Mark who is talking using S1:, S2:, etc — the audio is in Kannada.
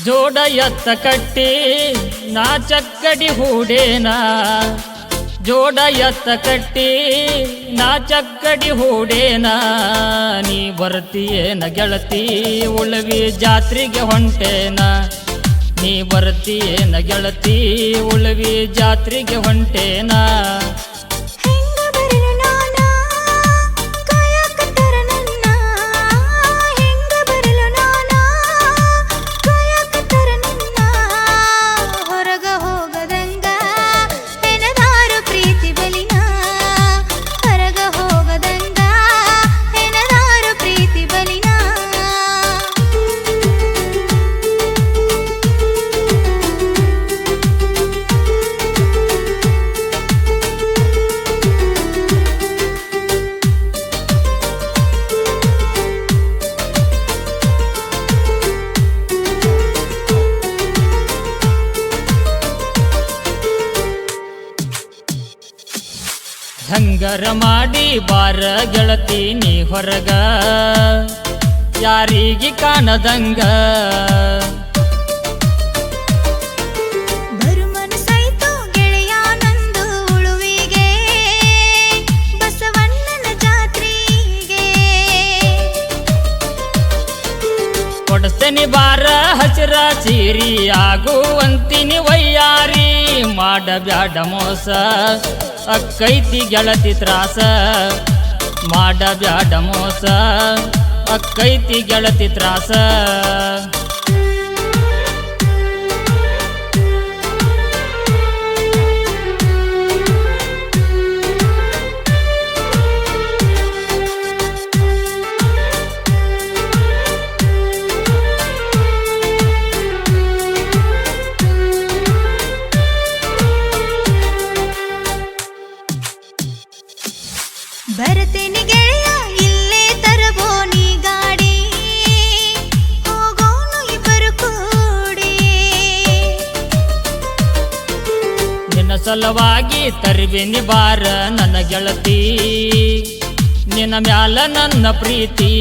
S1: ಜೋಡ ಎತ್ತ ಕಟ್ಟಿ ನಾ ಚಕ್ಕಡಿ ಹೂಡೇನ ಜೋಡ ಎತ್ತ ಕಟ್ಟಿ ನಾ ಚಕ್ಕಡಿ ಹೂಡೇನ ನೀ ಬರ್ತೀಯೇನ ಗೆಳತಿ ಉಳವಿ ಜಾತ್ರೆಗೆ ಹೊಂಟೇನ ನೀ ಬರ್ತೀಯೇನ ಗೆಳತಿ ಉಳವಿ ಜಾತ್ರೆಗೆ ಹೊಂಟೇನ ಹಂಗರ ಮಾಡಿ ಬಾರ ಗೆಳತಿ ನೀ ಹೊರಗ ಯಾರಿಗೆ ಕಾಣದಂಗ
S2: ಬರುಮನಸಾಯ್ತು ಗೆಳೆಯ ನಂದು ಉಳುವಿಗೆ ಬಸವಣ್ಣನ ಜಾತ್ರೆಗೆ
S1: ಕೊಡಸ್ತೇನಿ ಬಾರ ಹಸಿರ ಸೀರಿ ಆಗುವಂತಿನಿ ವಯ್ಯಾರಿ ಮಾಡಬ್ಯಾಡ ಮೋಸ ಅಕ್ಕೈತಿ ಗೆಳತಿ ತ್ರಾಸ ಮಾಡಬ್ಯಾಡ ಮೋಸ ಅಕ್ಕೈತಿ ಗೆಳತಿ ತ್ರಾಸ
S2: ಬರತೇನೆ ಗೆಳೆಯ ಇಲ್ಲೇ ತರಬೋ ನೀ ಗಾಡಿ ಹೋಗೋನು ಇಬ್ಬರು ಕೂಡಿ
S1: ನಿನ್ನ ಸಲುವಾಗಿ ತರುವೆನಿ ಬಾರ ನನ್ನ ಗೆಳತಿ ನಿನ್ನ ಮ್ಯಾಲ ನನ್ನ ಪ್ರೀತಿ